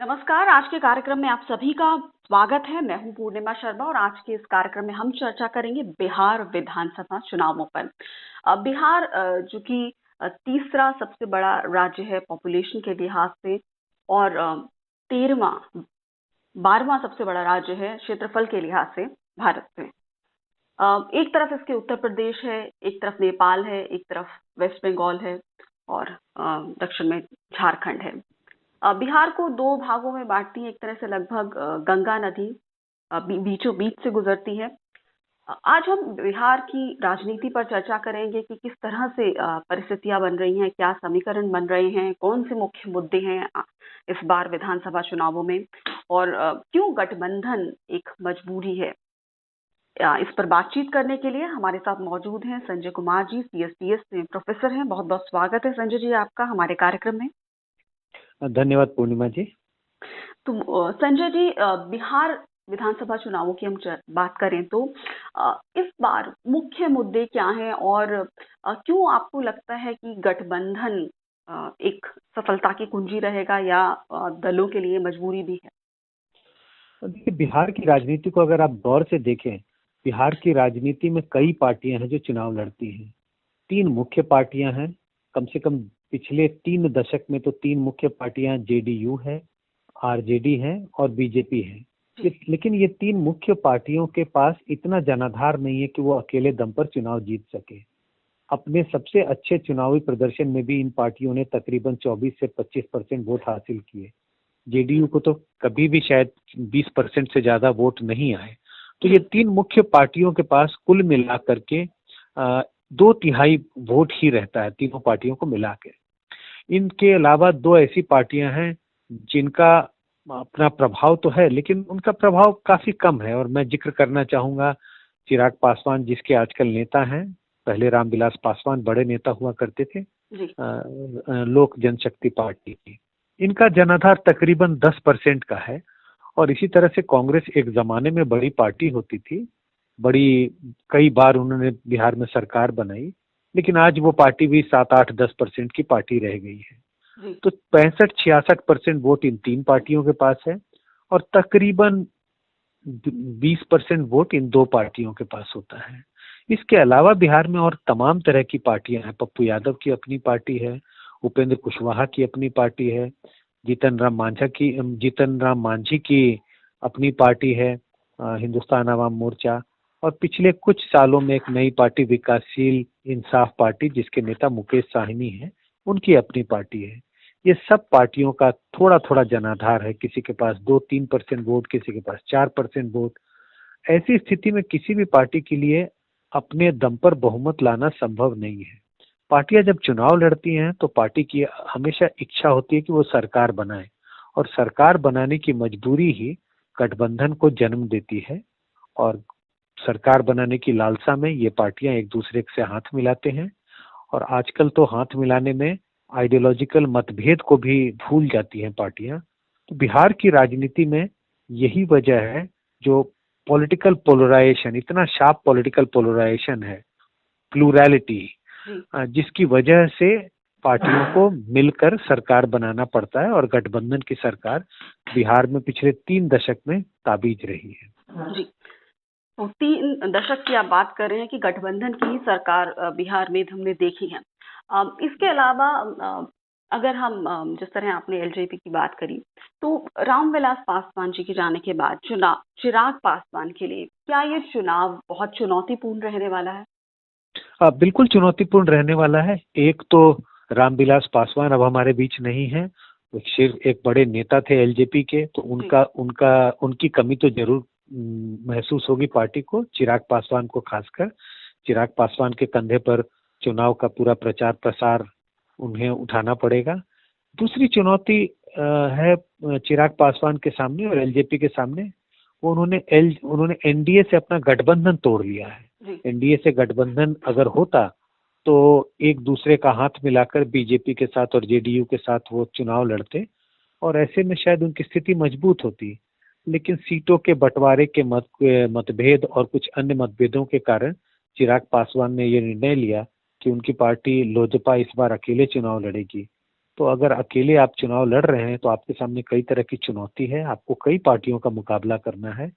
नमस्कार। आज के कार्यक्रम में आप सभी का स्वागत है। मैं हूं पूर्णिमा शर्मा और आज के इस कार्यक्रम में हम चर्चा करेंगे बिहार विधानसभा चुनावों पर। बिहार जो कि तीसरा सबसे बड़ा राज्य है पॉपुलेशन के लिहाज से और 13वां 12वां सबसे बड़ा राज्य है क्षेत्रफल के लिहाज से भारत में। एक तरफ इसके उत्तर प्रदेश है, एक तरफ नेपाल है, एक तरफ वेस्ट बंगाल है और दक्षिण में झारखंड है। बिहार को दो भागों में बांटती है। एक तरह से लगभग गंगा नदी बीचों बीच से गुजरती है। आज हम बिहार की राजनीति पर चर्चा करेंगे कि किस तरह से परिस्थितियां बन रही हैं, क्या समीकरण बन रहे हैं, कौन से मुख्य मुद्दे हैं इस बार विधानसभा चुनावों में और क्यों गठबंधन एक मजबूरी है। इस पर बातचीत करने के लिए हमारे साथ मौजूद हैं संजय कुमार जी, सीएसटीएस में प्रोफेसर हैं। बहुत बहुत स्वागत है संजय जी आपका हमारे कार्यक्रम में। धन्यवाद पूर्णिमा जी। तो संजय जी, बिहार विधानसभा चुनावों की हम बात करें तो इस बार मुख्य मुद्दे क्या हैं और क्यों आपको लगता है कि गठबंधन एक सफलता की कुंजी रहेगा या दलों के लिए मजबूरी भी है। देखिए, बिहार की राजनीति को अगर आप गौर से देखें, बिहार की राजनीति में कई पार्टियां हैं जो चुनाव लड़ती हैं। तीन मुख्य पार्टियां हैं। कम से कम पिछले 3 दशक में तो तीन मुख्य पार्टियां जेडीयू है, आरजेडी है और बीजेपी है। लेकिन ये तीन मुख्य पार्टियों के पास इतना जनाधार नहीं है कि वो अकेले दम पर चुनाव जीत सके। अपने सबसे अच्छे चुनावी प्रदर्शन में भी इन पार्टियों ने तकरीबन 24 से 25% वोट हासिल किए। जेडीयू को तो कभी भी शायद 20% से ज्यादा वोट नहीं आए। तो ये तीन मुख्य पार्टियों के पास कुल मिलाकर के 2/3 वोट ही रहता है, तीनों पार्टियों को मिला के। इनके अलावा दो ऐसी पार्टियां हैं जिनका अपना प्रभाव तो है, लेकिन उनका प्रभाव काफी कम है। और मैं जिक्र करना चाहूंगा चिराग पासवान, जिसके आजकल नेता हैं। पहले रामविलास पासवान बड़े नेता हुआ करते थे लोक जनशक्ति पार्टी की। इनका जनाधार तकरीबन 10% का है। और इसी तरह से कांग्रेस एक जमाने में बड़ी पार्टी होती थी, बड़ी कई बार उन्होंने बिहार में सरकार बनाई, लेकिन आज वो पार्टी भी 7, 8, 10% की पार्टी रह गई है। तो 65, 66% वोट इन तीन पार्टियों के पास है और तकरीबन 20% वोट इन दो पार्टियों के पास होता है। इसके अलावा बिहार में और तमाम तरह की पार्टियां हैं। पप्पू यादव की अपनी पार्टी है, उपेंद्र कुशवाहा की अपनी पार्टी है, जीतन राम मांझी की अपनी पार्टी है, हिंदुस्तान अवाम मोर्चा। और पिछले कुछ सालों में एक नई पार्टी विकासशील इंसाफ पार्टी, जिसके नेता मुकेश साहनी है, उनकी अपनी पार्टी है। ये सब पार्टियों का थोड़ा थोड़ा जनाधार है। किसी के पास 2-3% वोट, किसी के पास 4% वोट। ऐसी स्थिति में किसी भी पार्टी के लिए अपने दम पर बहुमत लाना संभव नहीं है। पार्टियां जब चुनाव लड़ती हैं तो पार्टी की हमेशा इच्छा होती है कि वो सरकार बनाए, और सरकार बनाने की मजबूरी ही गठबंधन को जन्म देती है। और सरकार बनाने की लालसा में ये पार्टियां एक दूसरे से हाथ मिलाते हैं। और आजकल तो हाथ मिलाने में आइडियोलॉजिकल मतभेद को भी भूल जाती हैं पार्टियां। तो बिहार की राजनीति में यही वजह है, जो पॉलिटिकल पोलराइजेशन, इतना शार्प पॉलिटिकल पोलराइजेशन है, प्लूरैलिटी, जिसकी वजह से पार्टियों को मिलकर सरकार बनाना पड़ता है। और गठबंधन की सरकार बिहार में पिछले 3 दशक में ताबीज रही है। जी, तो 3 दशक की आप बात कर रहे हैं कि गठबंधन की ही सरकार बिहार में हमने देखी है। इसके अलावा अगर हम जिस तरह आपने एलजेपी की बात करी, तो रामविलास पासवान जी के जाने के बाद चिराग पासवान के लिए क्या ये चुनाव बहुत चुनौतीपूर्ण रहने वाला है? बिल्कुल चुनौतीपूर्ण रहने वाला है। एक तो रामविलास पासवान अब हमारे बीच नहीं है। सिर्फ एक बड़े नेता थे एलजेपी के, तो उनकी कमी तो जरूर महसूस होगी पार्टी को, चिराग पासवान को खासकर। चिराग पासवान के कंधे पर चुनाव का पूरा प्रचार प्रसार उन्हें उठाना पड़ेगा। दूसरी चुनौती है चिराग पासवान के सामने और एलजेपी के सामने, उन्होंने एनडीए से अपना गठबंधन तोड़ लिया है। एनडीए से गठबंधन अगर होता तो एक दूसरे का हाथ मिलाकर बीजेपी के साथ और जेडीयू के साथ वो चुनाव लड़ते, और ऐसे में शायद उनकी स्थिति मजबूत होती। लेकिन सीटों के बंटवारे के मतभेद और कुछ अन्य मतभेदों के कारण चिराग पासवान ने ये निर्णय लिया कि उनकी पार्टी लोजपा इस बार अकेले चुनाव लड़ेगी। तो अगर अकेले आप चुनाव लड़ रहे हैं तो आपके सामने कई तरह की चुनौती है, आपको कई पार्टियों का मुकाबला करना है।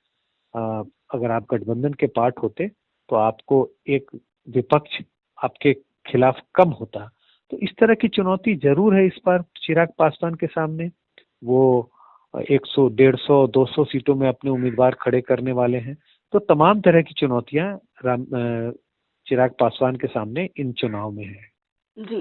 अगर आप गठबंधन के पार्ट होते तो आपको एक विपक्ष आपके खिलाफ कम होता। तो इस तरह की चुनौती जरूर है इस बार चिराग पासवान के सामने। वो 100, 150, 200 सीटों में अपने उम्मीदवार खड़े करने वाले हैं। तो तमाम तरह की चुनौतियां चिराग पासवान के सामने इन चुनाव में है। जी।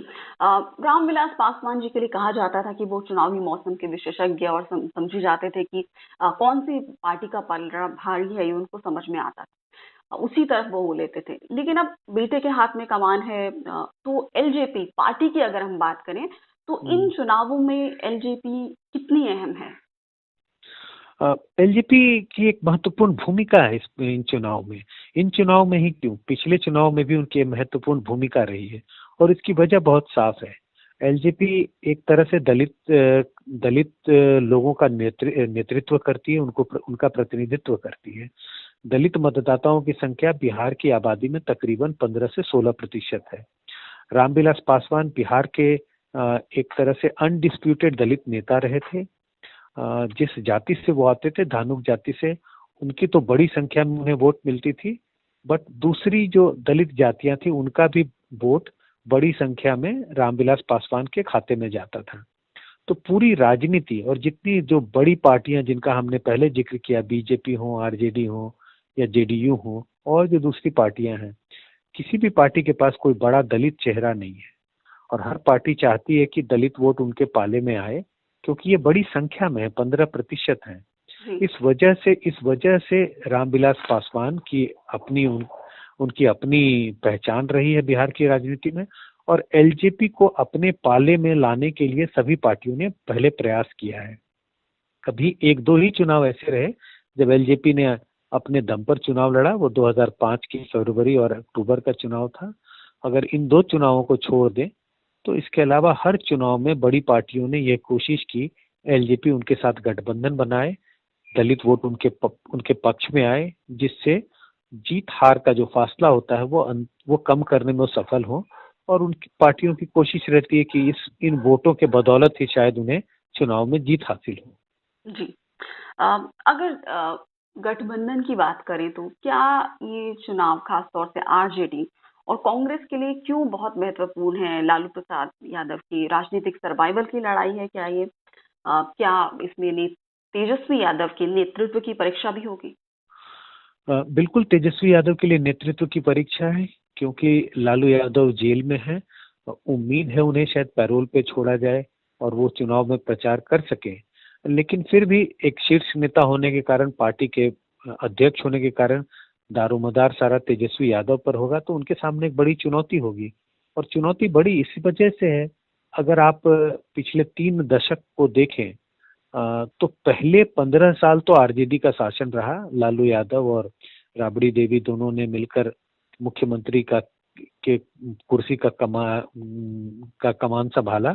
रामविलास पासवान जी के लिए कहा जाता था कि वो चुनावी मौसम के विशेषज्ञ और समझे जाते थे कि कौन सी पार्टी का पलड़ा भारी है ये उनको समझ में आता था। उसी तरफ वो लेते थे। लेकिन अब बेटे के हाथ में कमान है, तो एलजेपी पार्टी की अगर हम बात करें तो इन चुनावों में एलजेपी कितनी अहम है? एलजेपी की एक महत्वपूर्ण भूमिका है इन चुनाव में। इन चुनाव में ही क्यों, पिछले चुनाव में भी उनकी महत्वपूर्ण भूमिका रही है और इसकी वजह बहुत साफ है। एलजेपी एक तरह से दलित लोगों का नेतृत्व करती है, उनका प्रतिनिधित्व करती है। दलित मतदाताओं की संख्या बिहार की आबादी में तकरीबन 15 से 16% है। रामविलास पासवान बिहार के एक तरह से अनडिस्प्यूटेड दलित नेता रहे थे। जिस जाति से वो आते थे, धानुक जाति से, उनकी तो बड़ी संख्या में उन्हें वोट मिलती थी, बट दूसरी जो दलित जातियां थी उनका भी वोट बड़ी संख्या में रामविलास पासवान के खाते में जाता था। तो पूरी राजनीति और जितनी जो बड़ी पार्टियां जिनका हमने पहले जिक्र किया, बीजेपी हो, आरजेडी हो या जेडीयू हो और जो दूसरी पार्टियां हैं, किसी भी पार्टी के पास कोई बड़ा दलित चेहरा नहीं है और हर पार्टी चाहती है कि दलित वोट उनके पाले में आए, क्योंकि ये बड़ी संख्या में है, 15% है। इस वजह से रामविलास पासवान की उनकी अपनी पहचान रही है बिहार की राजनीति में और एलजेपी को अपने पाले में लाने के लिए सभी पार्टियों ने पहले प्रयास किया है। कभी एक दो ही चुनाव ऐसे रहे जब एलजेपी ने अपने दम पर चुनाव लड़ा, वो 2005 की फरवरी और अक्टूबर का चुनाव था। अगर इन दो चुनावों को छोड़ दें तो इसके अलावा हर चुनाव में बड़ी पार्टियों ने यह कोशिश की एलजेपी उनके साथ गठबंधन बनाए, दलित वोट उनके पक्ष में आए, जिससे जीत हार का जो फासला होता है वो कम करने में सफल हो और उनकी पार्टियों की कोशिश रहती है कि इन वोटों के बदौलत ही शायद उन्हें चुनाव में जीत हासिल हो। जी। अगर गठबंधन की बात करें तो क्या ये चुनाव खास तौर से आरजेडी और कांग्रेस के लिए क्यों बहुत महत्वपूर्ण है? लालू प्रसाद यादव की राजनीतिक सर्वाइवल की लड़ाई है क्या ये? क्या इसमें तेजस्वी यादव के नेतृत्व की परीक्षा भी होगी? बिल्कुल तेजस्वी यादव के लिए नेतृत्व की परीक्षा है, क्योंकि लालू यादव जेल में है। उम्मीद है उन्हें शायद पैरोल पे छोड़ा जाए और वो चुनाव में प्रचार कर सके, लेकिन फिर भी एक शीर्ष नेता होने के कारण, पार्टी के अध्यक्ष होने के कारण दारोमदार सारा तेजस्वी यादव पर होगा, तो उनके सामने एक बड़ी चुनौती होगी। और चुनौती बड़ी इसी वजह से है, अगर आप पिछले 3 दशक को देखें तो पहले 15 साल तो आरजेडी का शासन रहा। लालू यादव और राबड़ी देवी दोनों ने मिलकर मुख्यमंत्री के कुर्सी का कमान संभाला,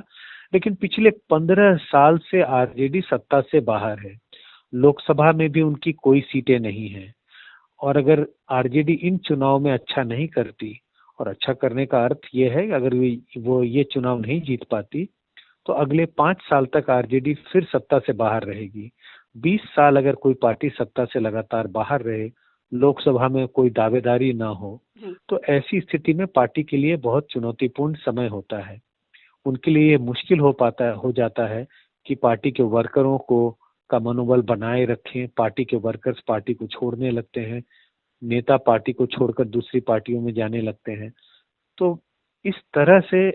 लेकिन पिछले 15 साल से आरजेडी सत्ता से बाहर है। लोकसभा में भी उनकी कोई सीटें नहीं है और अगर आरजेडी इन चुनाव में अच्छा नहीं करती, और अच्छा करने का अर्थ ये है अगर वो ये चुनाव नहीं जीत पाती तो अगले 5 साल तक आरजेडी फिर सत्ता से बाहर रहेगी। 20 साल अगर कोई पार्टी सत्ता से लगातार बाहर रहे, लोकसभा में कोई दावेदारी ना हो, तो ऐसी स्थिति में पार्टी के लिए बहुत चुनौतीपूर्ण समय होता है। उनके लिए ये मुश्किल हो जाता है कि पार्टी के वर्करों का मनोबल बनाए रखें। पार्टी के वर्कर्स पार्टी को छोड़ने लगते हैं, नेता पार्टी को छोड़कर दूसरी पार्टियों में जाने लगते हैं। तो इस तरह से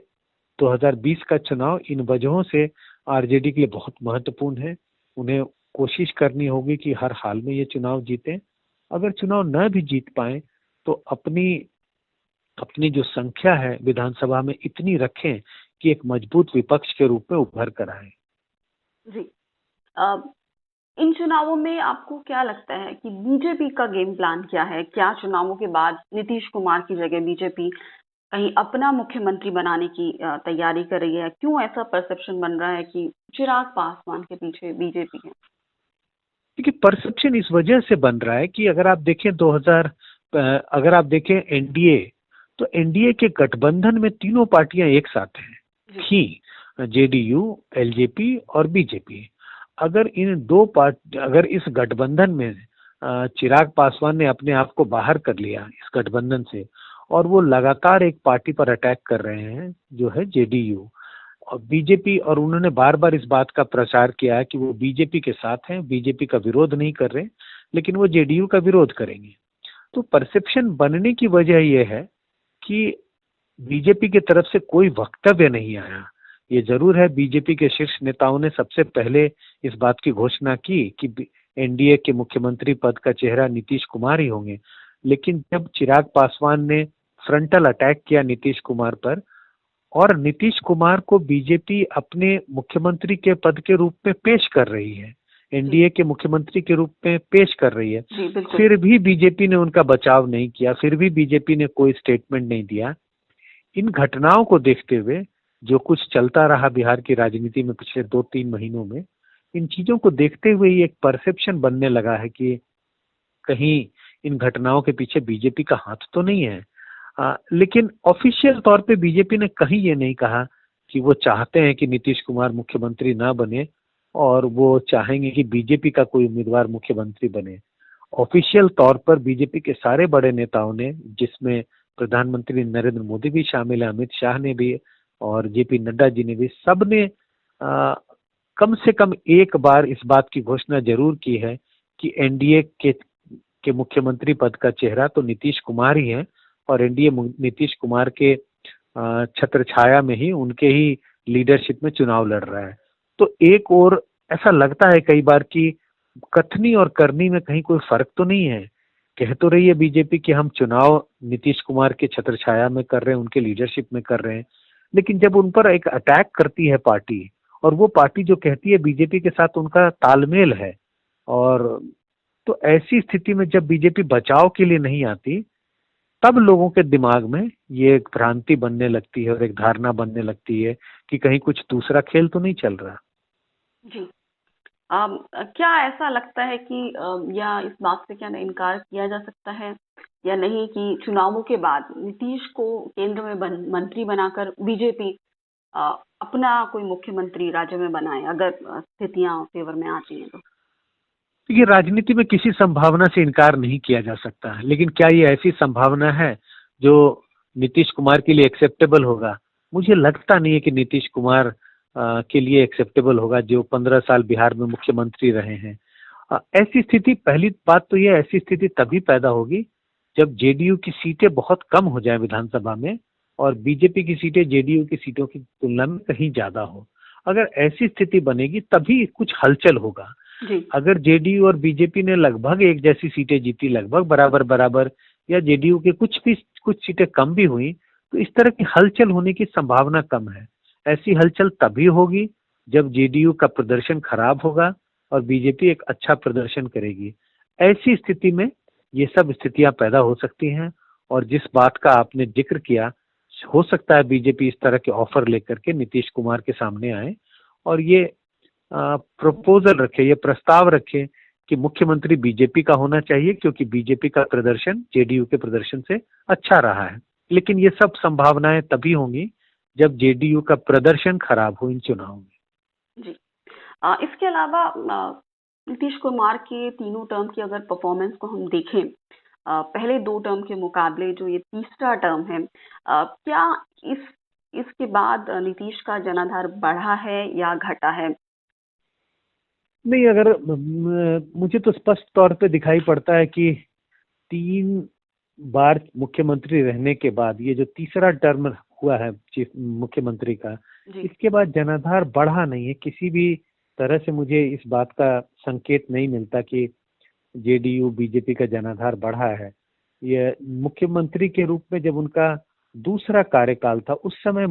2020 का चुनाव इन वजहों से आरजेडी के लिए बहुत महत्वपूर्ण है। उन्हें कोशिश करनी होगी कि हर हाल में ये चुनाव जीतें। अगर चुनाव न भी जीत पाए तो अपनी जो संख्या है विधानसभा में इतनी रखें कि एक मजबूत विपक्ष के रूप में उभर कर आए। जी। इन चुनावों में आपको क्या लगता है कि बीजेपी का गेम प्लान क्या है? क्या चुनावों के बाद नीतीश कुमार की जगह बीजेपी कहीं अपना मुख्यमंत्री बनाने की तैयारी कर रही है? क्यों ऐसा परसेप्शन बन रहा है कि चिराग पासवान के पीछे बीजेपी है? देखिए, परसेप्शन इस वजह से बन रहा है कि अगर आप देखें एनडीए, तो एनडीए के गठबंधन में तीनों पार्टियां एक साथ हैं थी। जेडीयू, एलजेपी और बीजेपी। अगर इस गठबंधन में चिराग पासवान ने अपने आप को बाहर कर लिया इस गठबंधन से, और वो लगातार एक पार्टी पर अटैक कर रहे हैं जो है जेडीयू और बीजेपी, और उन्होंने बार बार इस बात का प्रचार किया है कि वो बीजेपी के साथ हैं, बीजेपी का विरोध नहीं कर रहे, लेकिन वो जेडीयू का विरोध करेंगे। तो परसेप्शन बनने की वजह यह है कि बीजेपी की तरफ से कोई वक्तव्य नहीं आया। ये जरूर है, बीजेपी के शीर्ष नेताओं ने सबसे पहले इस बात की घोषणा की कि एनडीए के मुख्यमंत्री पद का चेहरा नीतीश कुमार ही होंगे, लेकिन जब चिराग पासवान ने फ्रंटल अटैक किया नीतीश कुमार पर, और नीतीश कुमार को बीजेपी अपने मुख्यमंत्री के पद के रूप में पेश कर रही है, एनडीए के मुख्यमंत्री के रूप में पेश कर रही है, फिर भी बीजेपी ने उनका बचाव नहीं किया, फिर भी बीजेपी ने कोई स्टेटमेंट नहीं दिया। इन घटनाओं को देखते हुए, जो कुछ चलता रहा बिहार की राजनीति में पिछले 2-3 महीनों में, इन चीजों को देखते हुए ये एक परसेप्शन बनने लगा है कि कहीं इन घटनाओं के पीछे बीजेपी का हाथ तो नहीं है। लेकिन ऑफिशियल तौर पे बीजेपी ने कहीं ये नहीं कहा कि वो चाहते हैं कि नीतीश कुमार मुख्यमंत्री ना बने और वो चाहेंगे कि बीजेपी का कोई उम्मीदवार मुख्यमंत्री बने। ऑफिशियल तौर पर बीजेपी के सारे बड़े नेताओं ने, जिसमें प्रधानमंत्री नरेंद्र मोदी भी शामिल है, अमित शाह ने भी और जेपी नड्डा जी ने भी, सब ने कम से कम एक बार इस बात की घोषणा जरूर की है कि एनडीए के मुख्यमंत्री पद का चेहरा तो नीतीश कुमार ही है, और एनडीए नीतीश कुमार के छत्र छाया में ही, उनके ही लीडरशिप में चुनाव लड़ रहा है। तो एक और ऐसा लगता है कई बार कि कथनी और करनी में कहीं कोई फर्क तो नहीं है। कह तो रही है बीजेपी कि हम चुनाव नीतीश कुमार के छत्र छाया में कर रहे हैं, उनके लीडरशिप में कर रहे हैं, लेकिन जब उन पर एक अटैक करती है पार्टी, और वो पार्टी जो कहती है बीजेपी के साथ उनका तालमेल है, और तो ऐसी स्थिति में जब बीजेपी बचाव के लिए नहीं आती, तब लोगों के दिमाग में ये एक भ्रांति बनने लगती है और एक धारणा बनने लगती है कि कहीं कुछ दूसरा खेल तो नहीं चल रहा। जी। क्या ऐसा लगता है कि या इस बात से क्या इनकार किया जा सकता है या नहीं कि चुनावों के बाद नीतीश को केंद्र में मंत्री बनाकर बीजेपी अपना कोई मुख्यमंत्री राज्य में बनाए, अगर स्थितियां फेवर में आती हैं तो? ये राजनीति में किसी संभावना से इनकार नहीं किया जा सकता, लेकिन क्या ये ऐसी संभावना है जो नीतीश कुमार के लिए एक्सेप्टेबल होगा? मुझे लगता नहीं है कि नीतीश कुमार के लिए एक्सेप्टेबल होगा, जो 15 साल बिहार में मुख्यमंत्री रहे हैं। ऐसी स्थिति, पहली बात तो ये, ऐसी स्थिति तभी पैदा होगी जब जेडीयू की सीटें बहुत कम हो जाए विधानसभा में, और बीजेपी की सीटें जेडीयू की सीटों की तुलना में कहीं ज्यादा हो। अगर ऐसी स्थिति बनेगी तभी कुछ हलचल होगा। अगर जेडीयू और बीजेपी ने लगभग एक जैसी सीटें जीती, लगभग बराबर बराबर, या जेडीयू के कुछ सीटें कम भी हुई, तो इस तरह की हलचल होने की संभावना कम है। ऐसी हलचल तभी होगी जब जेडीयू का प्रदर्शन खराब होगा और बीजेपी एक अच्छा प्रदर्शन करेगी। ऐसी स्थिति में ये सब स्थितियां पैदा हो सकती हैं, और जिस बात का आपने जिक्र किया, हो सकता है बीजेपी इस तरह के ऑफर लेकर के नीतीश कुमार के सामने आए और ये प्रपोजल रखे, ये प्रस्ताव रखे कि मुख्यमंत्री बीजेपी का होना चाहिए, क्योंकि बीजेपी का प्रदर्शन जेडीयू के प्रदर्शन से अच्छा रहा है। लेकिन ये सब संभावनाएं तभी होंगी जब जेडीयू का प्रदर्शन खराब हो इन चुनावों में। जी। इसके अलावा नीतीश कुमार के तीनों टर्म की अगर परफॉर्मेंस को हम देखें, पहले 2 टर्म के मुकाबले जो ये तीसरा टर्म है, क्या इसके बाद नीतीश का जनाधार बढ़ा है या घटा है? नहीं, अगर मुझे तो स्पष्ट तौर पे दिखाई पड़ता है कि 3 बार मुख्यमंत्री रहने के बाद ये जो तीसरा टर्म हुआ है चीफ मुख्यमंत्री का, इसके बाद जनाधार बढ़ा नहीं है। किसी भी तरह से मुझे इस बात का संकेत नहीं मिलता कि जेडीयू बीजेपी का जनाधार बढ़ा है। ये मुख्यमंत्री के रूप में जब उनका दूसरा कार्यकाल था, उस समय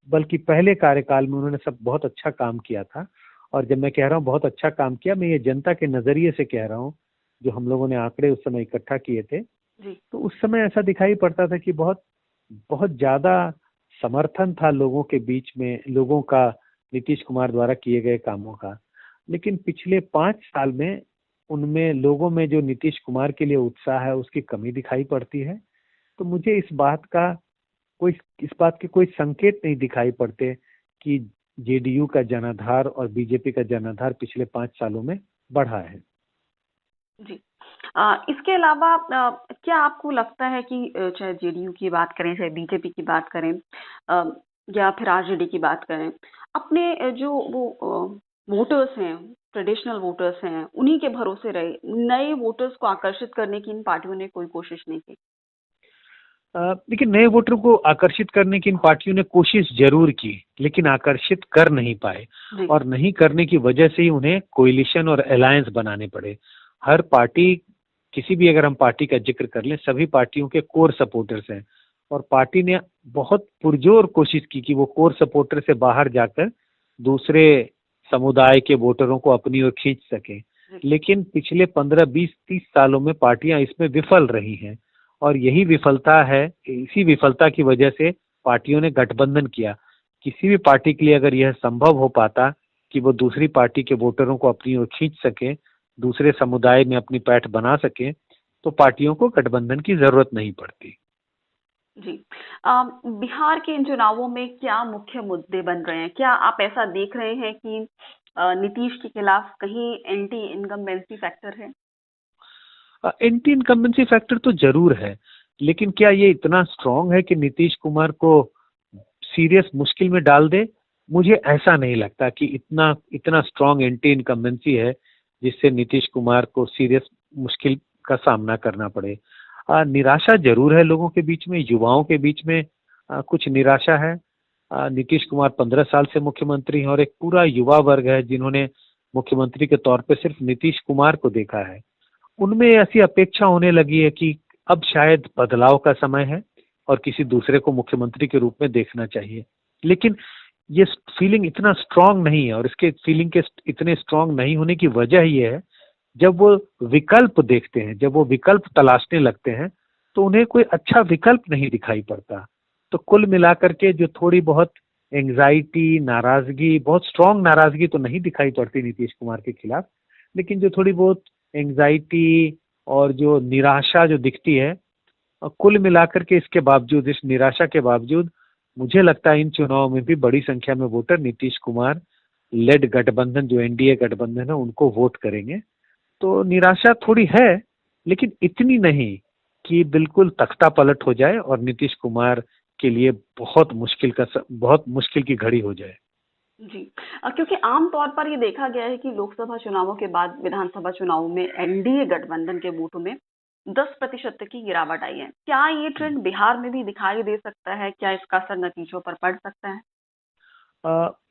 बल्कि पहले कार्यकाल में उन्होंने सब बहुत अच्छा काम किया था। और जब मैं कह रहा हूँ बहुत अच्छा काम किया, मैं ये जनता के नजरिए से कह रहा हूँ, जो हम लोगों ने आंकड़े उस समय इकट्ठा किए थे, तो उस समय ऐसा दिखाई पड़ता था कि बहुत बहुत ज्यादा समर्थन था लोगों के बीच में, लोगों का नीतीश कुमार द्वारा किए गए कामों का। लेकिन पिछले 5 साल में उनमें, लोगों में जो नीतीश कुमार के लिए उत्साह है, उसकी कमी दिखाई पड़ती है। तो मुझे इस बात के कोई संकेत नहीं दिखाई पड़ते कि जेडीयू का जनाधार और बीजेपी का जनाधार पिछले 5 सालों में बढ़ा है। जी। इसके अलावा क्या आपको लगता है कि चाहे जेडीयू की बात करें, चाहे बीजेपी की बात करें, अ, या फिर आरजेडी की बात करें, अपने जो वो वोटर्स हैं, ट्रेडिशनल वोटर्स हैं, उन्हीं के भरोसे रहे, नए वोटर्स को आकर्षित करने की इन पार्टियों ने कोई कोशिश नहीं की? देखिए, नए वोटर को आकर्षित करने की इन पार्टियों ने कोशिश जरूर की, लेकिन आकर्षित कर नहीं पाए। जी। और नहीं करने की वजह से ही उन्हें कोलिशन और अलायंस बनाने पड़े। हर पार्टी, किसी भी अगर हम पार्टी का जिक्र कर लें, सभी पार्टियों के कोर सपोर्टर्स हैं, और पार्टी ने बहुत पुरजोर कोशिश की कि वो कोर सपोर्टर से बाहर जाकर दूसरे समुदाय के वोटरों को अपनी ओर खींच सके। लेकिन पिछले 15, 20, 30 सालों में पार्टियां इसमें विफल रही हैं, और यही विफलता है, इसी विफलता की वजह से पार्टियों ने गठबंधन किया। किसी भी पार्टी के लिए अगर यह संभव हो पाता कि वो दूसरी पार्टी के वोटरों को अपनी ओर खींच सके, दूसरे समुदाय में अपनी पैठ बना सके, तो पार्टियों को गठबंधन की जरूरत नहीं पड़ती। जी। बिहार के इन चुनावों में क्या मुख्य मुद्दे बन रहे हैं? क्या आप ऐसा देख रहे हैं कि नीतीश के खिलाफ कहीं एंटी इनकम्बेंसी फैक्टर है? एंटी इनकम्बेंसी फैक्टर तो जरूर है, लेकिन क्या ये इतना स्ट्रांग है कि नीतीश कुमार को सीरियस मुश्किल में डाल दे? मुझे ऐसा नहीं लगता कि इतना इतना स्ट्रांग एंटी इनकम्बेंसी है जिससे नीतीश कुमार को सीरियस मुश्किल का सामना करना पड़े। निराशा जरूर है लोगों के बीच में, युवाओं के बीच में कुछ निराशा है। नीतीश कुमार 15 साल से मुख्यमंत्री हैं, और एक पूरा युवा वर्ग है जिन्होंने मुख्यमंत्री के तौर पे सिर्फ नीतीश कुमार को देखा है। उनमें ऐसी अपेक्षा होने लगी है कि अब शायद बदलाव का समय है और किसी दूसरे को मुख्यमंत्री के रूप में देखना चाहिए। लेकिन ये फीलिंग इतना स्ट्रांग नहीं है, और इसके फीलिंग के इतने स्ट्रांग नहीं होने की वजह ये है, जब वो विकल्प देखते हैं, जब वो विकल्प तलाशने लगते हैं, तो उन्हें कोई अच्छा विकल्प नहीं दिखाई पड़ता। तो कुल मिलाकर के जो थोड़ी बहुत एंग्जाइटी, नाराजगी, बहुत स्ट्रांग नाराजगी तो नहीं दिखाई पड़ती नीतीश कुमार के खिलाफ, लेकिन जो थोड़ी बहुत एंग्जाइटी और जो निराशा जो दिखती है, कुल मिलाकर के इसके बावजूद, इस निराशा के बावजूद, मुझे लगता है इन चुनाव में भी बड़ी संख्या में वोटर नीतीश कुमार लेड गठबंधन, जो एनडीए गठबंधन है, उनको वोट करेंगे। तो निराशा थोड़ी है, लेकिन इतनी नहीं कि बिल्कुल तख्ता पलट हो जाए और नीतीश कुमार के लिए बहुत मुश्किल की घड़ी हो जाए। जी। क्योंकि आम तौर पर ये देखा गया है कि लोकसभा चुनावों के बाद विधानसभा चुनावों में एनडीए गठबंधन के वोटों में 10% तक की गिरावट आई है। क्या ये ट्रेंड बिहार में भी दिखाई दे सकता है? क्या इसका असर नतीजों पर पड़ सकता है?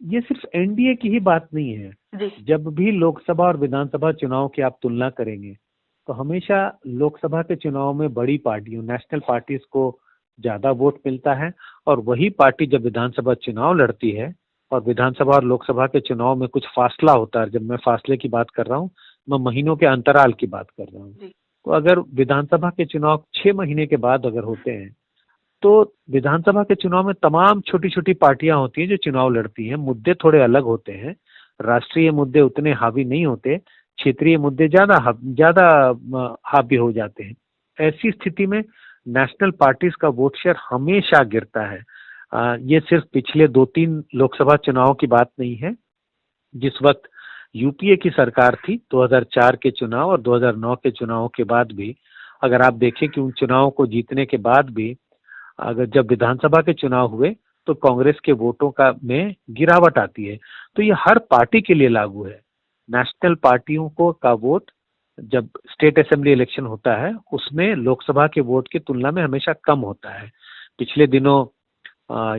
ये सिर्फ एनडीए की ही बात नहीं है। जी। जब भी लोकसभा और विधानसभा चुनाव की आप तुलना करेंगे, तो हमेशा लोकसभा के चुनाव में बड़ी पार्टियों, नेशनल पार्टीज को ज्यादा वोट मिलता है, और वही पार्टी जब विधानसभा चुनाव लड़ती है, और विधानसभा और लोकसभा के चुनाव में कुछ फासला होता है, जब मैं फासले की बात कर रहा हूँ, मैं महीनों के अंतराल की बात कर रहा हूँ। तो अगर विधानसभा के चुनाव 6 महीने के बाद अगर होते हैं, तो विधानसभा के चुनाव में तमाम छोटी छोटी पार्टियां होती हैं जो चुनाव लड़ती हैं। मुद्दे थोड़े अलग होते हैं, राष्ट्रीय मुद्दे उतने हावी नहीं होते, क्षेत्रीय मुद्दे ज्यादा हावी हो जाते हैं। ऐसी स्थिति में नेशनल पार्टीज का वोट शेयर हमेशा गिरता है। ये सिर्फ पिछले 2-3 लोकसभा चुनाव की बात नहीं है। जिस वक्त यूपीए की सरकार थी, 2004 के चुनाव और 2009 के चुनाव के बाद भी, अगर आप देखें कि उन चुनावों को जीतने के बाद भी अगर जब विधानसभा के चुनाव हुए, तो कांग्रेस के वोटों का में गिरावट आती है। तो ये हर पार्टी के लिए लागू है। नेशनल पार्टियों को का वोट जब स्टेट असेंबली इलेक्शन होता है, उसमें लोकसभा के वोट की तुलना में हमेशा कम होता है। पिछले दिनों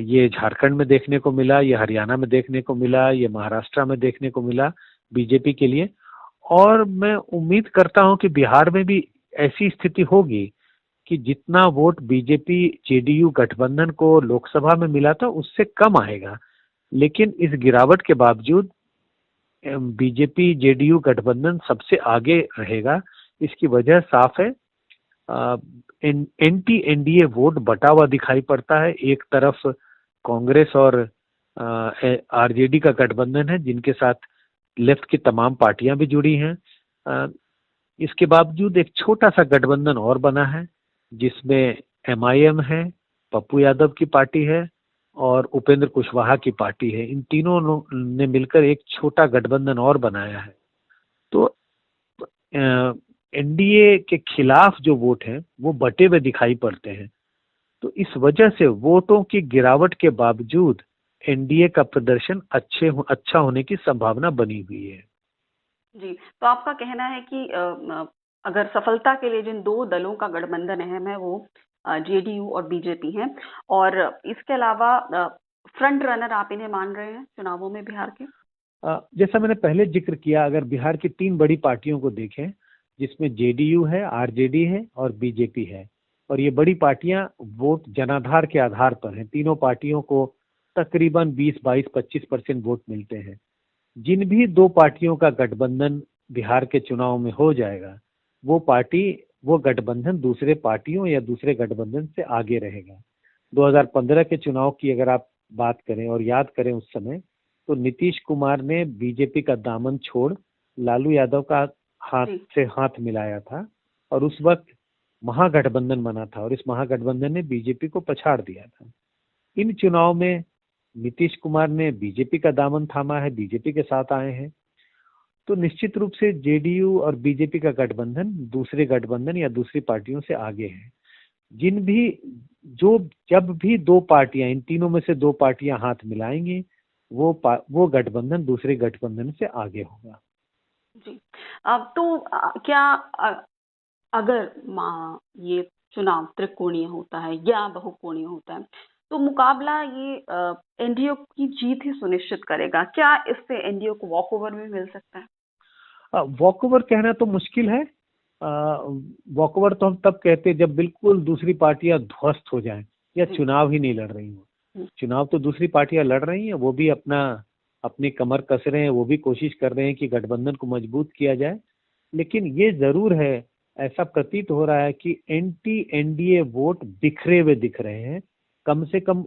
ये झारखंड में देखने को मिला, ये हरियाणा में देखने को मिला, ये महाराष्ट्र में देखने को मिला बीजेपी के लिए, और मैं उम्मीद करता हूं कि बिहार में भी ऐसी स्थिति होगी कि जितना वोट बीजेपी जेडीयू गठबंधन को लोकसभा में मिला था, उससे कम आएगा। लेकिन इस गिरावट के बावजूद बीजेपी जेडीयू गठबंधन सबसे आगे रहेगा। इसकी वजह साफ है, एंटी एनडीए वोट बटा हुआ दिखाई पड़ता है। एक तरफ कांग्रेस और आरजेडी का गठबंधन है, जिनके साथ लेफ्ट की तमाम पार्टियां भी जुड़ी हैं। इसके बावजूद एक छोटा सा गठबंधन और बना है, जिसमें एमआईएम है, पप्पू यादव की पार्टी है, और उपेंद्र कुशवाहा की पार्टी है। इन तीनों ने मिलकर एक छोटा गठबंधन और बनाया है। तो एनडीए के खिलाफ जो वोट हैं वो बटे हुए दिखाई पड़ते हैं। तो इस वजह से वोटों की गिरावट के बावजूद एनडीए का प्रदर्शन अच्छा होने की संभावना बनी हुई है। जी, तो आपका कहना है कि अगर सफलता के लिए जिन दो दलों का गठबंधन अहम है वो जेडीयू और बीजेपी हैं, और इसके अलावा फ्रंट रनर आप इन्हें मान रहे हैं चुनावों में बिहार के? जैसा मैंने पहले जिक्र किया, अगर बिहार की तीन बड़ी पार्टियों को देखें, जिसमें जेडीयू है, आरजेडी है और बीजेपी है, और ये बड़ी पार्टियां वोट जनाधार के आधार पर हैं। तीनों पार्टियों को तकरीबन 20, 22, 25% वोट मिलते हैं। जिन भी दो पार्टियों का गठबंधन बिहार के चुनाव में हो जाएगा, वो गठबंधन दूसरे पार्टियों या दूसरे गठबंधन से आगे रहेगा। 2015 के चुनाव की अगर आप बात करें और याद करें उस समय, तो नीतीश कुमार ने बीजेपी का दामन छोड़ लालू यादव का हाथ जी, से हाथ मिलाया था, और उस वक्त महागठबंधन बना था और इस महागठबंधन ने बीजेपी को पछाड़ दिया था। इन चुनाव में नीतीश कुमार ने बीजेपी का दामन थामा है, बीजेपी के साथ आए हैं। तो निश्चित रूप से जेडीयू और बीजेपी का गठबंधन दूसरे गठबंधन या दूसरी पार्टियों से आगे है। जिन भी जो जब भी दो पार्टियां, इन तीनों में से दो पार्टियां हाथ मिलाएंगी, वो गठबंधन दूसरे गठबंधन से आगे होगा। जी। अब तो क्या अगर ये चुनाव त्रिकोणीय होता है या बहुकोणीय होता है, तो मुकाबला ये एनडीए की जीत ही सुनिश्चित करेगा। क्या इससे एनडीए को वॉक ओवर भी मिल सकता है? वॉक ओवर कहना तो मुश्किल है। वॉक ओवर तो हम तब कहते हैं जब बिल्कुल दूसरी पार्टियां ध्वस्त हो जाएं या जी। चुनाव ही नहीं लड़ रही हो। हम्म, चुनाव तो दूसरी पार्टियां लड़ रही हैं, वो भी अपनी कमर कस रहे हैं, वो भी कोशिश कर रहे हैं कि गठबंधन को मजबूत किया जाए। लेकिन ये जरूर है, ऐसा प्रतीत हो रहा है कि एंटी एनडीए वोट बिखरे हुए दिख रहे हैं। कम से कम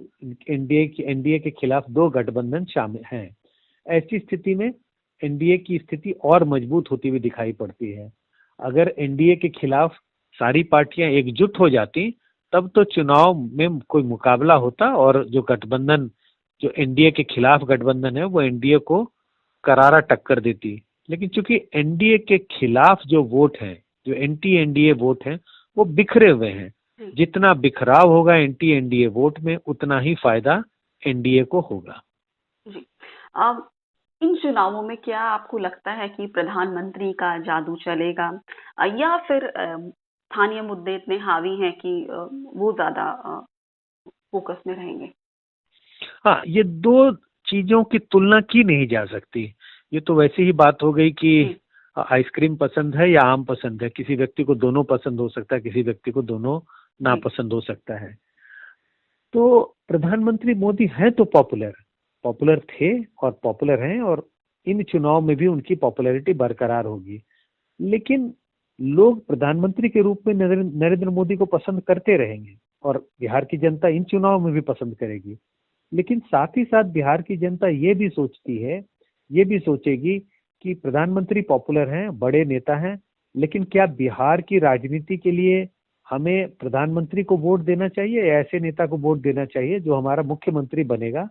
एनडीए के खिलाफ दो गठबंधन शामिल हैं। ऐसी स्थिति में एनडीए की स्थिति और मजबूत होती हुई दिखाई पड़ती है। अगर एनडीए के खिलाफ सारी पार्टियां एकजुट हो जाती, तब तो चुनाव में कोई मुकाबला होता और जो एनडीए के खिलाफ गठबंधन है वो एनडीए को करारा टक्कर देती। लेकिन चूंकि एनडीए के खिलाफ जो वोट है, जो एंटी एनडीए वोट है, वो बिखरे हुए हैं। जी। जितना बिखराव होगा एंटी एनडीए वोट में, उतना ही फायदा एनडीए को होगा। जी। अब इन चुनावों में क्या आपको लगता है कि प्रधानमंत्री का जादू चलेगा, या फिर स्थानीय मुद्दे इतने हावी हैं कि वो ज्यादा फोकस में रहेंगे? हाँ, ये दो चीजों की तुलना की नहीं जा सकती। ये तो वैसी ही बात हो गई कि जी। आइसक्रीम पसंद है या आम पसंद है। किसी व्यक्ति को दोनों पसंद हो सकता है, किसी व्यक्ति को दोनों जी। नापसंद हो सकता है। तो प्रधानमंत्री मोदी हैं तो पॉपुलर थे और पॉपुलर हैं, और इन चुनाव में भी उनकी पॉपुलैरिटी बरकरार होगी। लेकिन लोग प्रधानमंत्री के रूप में नरेंद्र मोदी को पसंद करते रहेंगे, और बिहार की जनता इन चुनाव में भी पसंद करेगी। लेकिन साथ ही साथ बिहार की जनता ये भी सोचेगी कि प्रधानमंत्री पॉपुलर हैं, बड़े नेता हैं, लेकिन क्या बिहार की राजनीति के लिए हमें प्रधानमंत्री को वोट देना चाहिए या ऐसे नेता को वोट देना चाहिए जो हमारा मुख्यमंत्री बनेगा,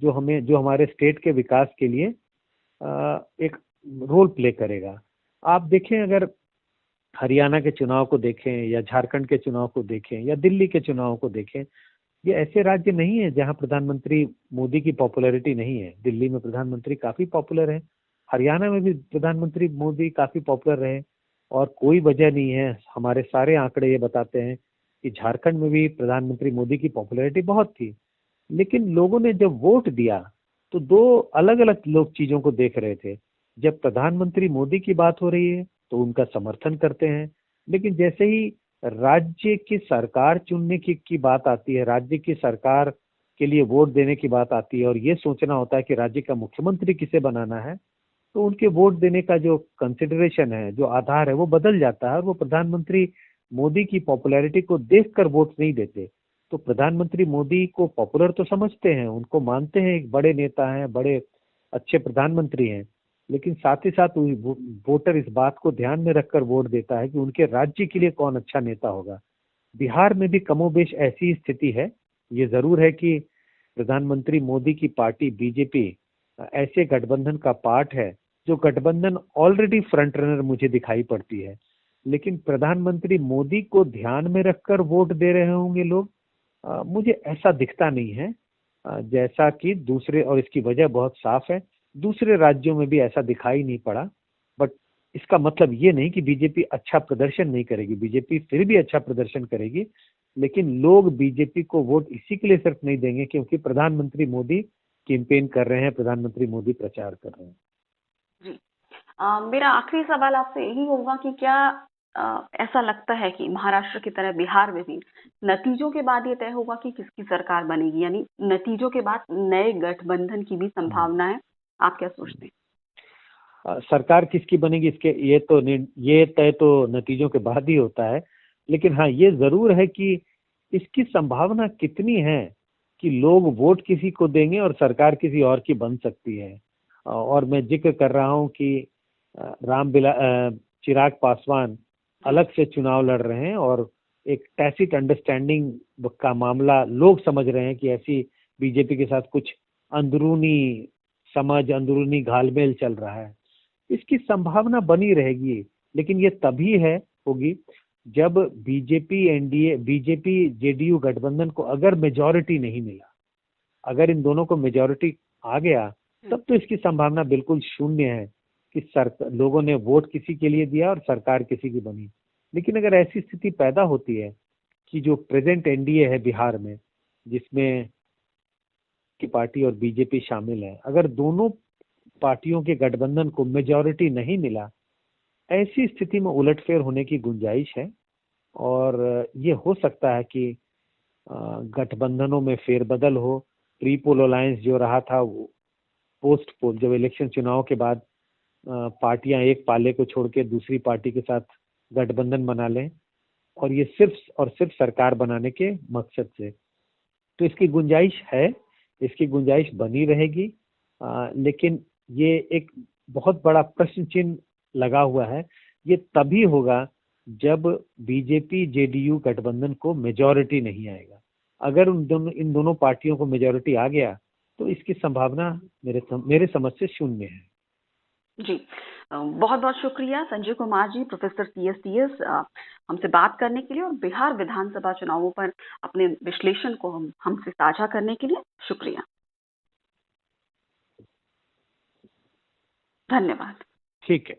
जो हमारे स्टेट के विकास के लिए एक रोल प्ले करेगा। आप देखें, अगर हरियाणा के चुनाव को देखें या झारखंड के चुनाव को देखें या दिल्ली के चुनाव को देखें, ये ऐसे राज्य नहीं है जहां प्रधानमंत्री मोदी की पॉपुलैरिटी नहीं है। दिल्ली में प्रधानमंत्री काफी पॉपुलर है, हरियाणा में भी प्रधानमंत्री मोदी काफी पॉपुलर रहे, और कोई वजह नहीं है, हमारे सारे आंकड़े ये बताते हैं कि झारखंड में भी प्रधानमंत्री मोदी की पॉपुलैरिटी बहुत थी। लेकिन लोगों ने जब वोट दिया, तो दो अलग अलग लोग चीजों को देख रहे थे। जब प्रधानमंत्री मोदी की बात हो रही है तो उनका समर्थन करते हैं, लेकिन जैसे ही राज्य की सरकार चुनने की बात आती है, राज्य की सरकार के लिए वोट देने की बात आती है, और ये सोचना होता है कि राज्य का मुख्यमंत्री किसे बनाना है, तो उनके वोट देने का जो कंसिडरेशन है, जो आधार है, वो बदल जाता है, और वो प्रधानमंत्री मोदी की पॉपुलैरिटी को देखकर वोट नहीं देते। तो प्रधानमंत्री मोदी को पॉपुलर तो समझते हैं, उनको मानते हैं एक बड़े नेता हैं, बड़े अच्छे प्रधानमंत्री हैं, लेकिन साथ ही साथ वोटर इस बात को ध्यान में रखकर वोट देता है कि उनके राज्य के लिए कौन अच्छा नेता होगा। बिहार में भी कमोबेश ऐसी स्थिति है। ये जरूर है कि प्रधानमंत्री मोदी की पार्टी बीजेपी ऐसे गठबंधन का पार्ट है जो गठबंधन ऑलरेडी फ्रंट रनर मुझे दिखाई पड़ती है। लेकिन प्रधानमंत्री मोदी को ध्यान में रखकर वोट दे रहे होंगे लोग, मुझे ऐसा दिखता नहीं है। जैसा कि दूसरे, और इसकी वजह बहुत साफ है, दूसरे राज्यों में भी ऐसा दिखाई नहीं पड़ा। बट इसका मतलब ये नहीं कि बीजेपी अच्छा प्रदर्शन नहीं करेगी, बीजेपी फिर भी अच्छा प्रदर्शन करेगी। लेकिन लोग बीजेपी को वोट इसी के लिए सिर्फ नहीं देंगे क्योंकि प्रधानमंत्री मोदी कैंपेन कर रहे हैं, प्रधानमंत्री मोदी प्रचार कर रहे हैं। जी। मेरा आखिरी सवाल आपसे यही होगा कि क्या ऐसा लगता है कि महाराष्ट्र की तरह बिहार में भी नतीजों के बाद ये तय होगा कि किसकी सरकार बनेगी, यानी नतीजों के बाद नए गठबंधन की भी संभावना है? आप क्या सोचते हैं? सरकार किसकी बनेगी इसके ये तय तो नतीजों के बाद ही होता है। लेकिन हाँ, ये जरूर है कि इसकी संभावना कितनी है कि लोग वोट किसी को देंगे और सरकार किसी और की बन सकती है। और मैं जिक्र कर रहा हूँ कि चिराग पासवान अलग से चुनाव लड़ रहे हैं और एक टैसिट अंडरस्टैंडिंग का मामला लोग समझ रहे हैं कि ऐसी बीजेपी के साथ कुछ अंदरूनी अंदरूनी घालमेल चल रहा है। इसकी संभावना बनी रहेगी, लेकिन ये तभी होगी जब बीजेपी जेडीयू गठबंधन को अगर मेजॉरिटी नहीं मिला, अगर इन दोनों को मेजॉरिटी आ गया, तब तो इसकी संभावना बिल्कुल शून्य है कि लोगों ने वोट किसी के लिए दिया और सरकार किसी की बनी। लेकिन अगर ऐसी स्थिति पैदा होती है कि जो प्रेजेंट एनडीए है बिहार में, जिसमें की पार्टी और बीजेपी शामिल है, अगर दोनों पार्टियों के गठबंधन को मेजॉरिटी नहीं मिला, ऐसी स्थिति में उलटफेर होने की गुंजाइश है। और ये हो सकता है कि गठबंधनों में फेरबदल हो। प्री पोल अलायंस जो रहा था, वो पोस्ट पोल, जब इलेक्शन चुनाव के बाद पार्टियां एक पाले को छोड़ के दूसरी पार्टी के साथ गठबंधन बना लें, और ये सिर्फ और सिर्फ सरकार बनाने के मकसद से। तो इसकी गुंजाइश है, इसकी गुंजाइश बनी रहेगी। लेकिन ये एक बहुत बड़ा प्रश्न चिन्ह लगा हुआ है। ये तभी होगा जब बीजेपी जेडीयू गठबंधन को मेजॉरिटी नहीं आएगा। अगर इन दोनों पार्टियों को मेजॉरिटी आ गया तो इसकी संभावना मेरे समझ से शून्य है। जी, बहुत बहुत शुक्रिया संजय कुमार जी, प्रोफेसर CSTS, हमसे बात करने के लिए और बिहार विधानसभा चुनावों पर अपने विश्लेषण को हमसे साझा करने के लिए शुक्रिया। धन्यवाद। ठीक है।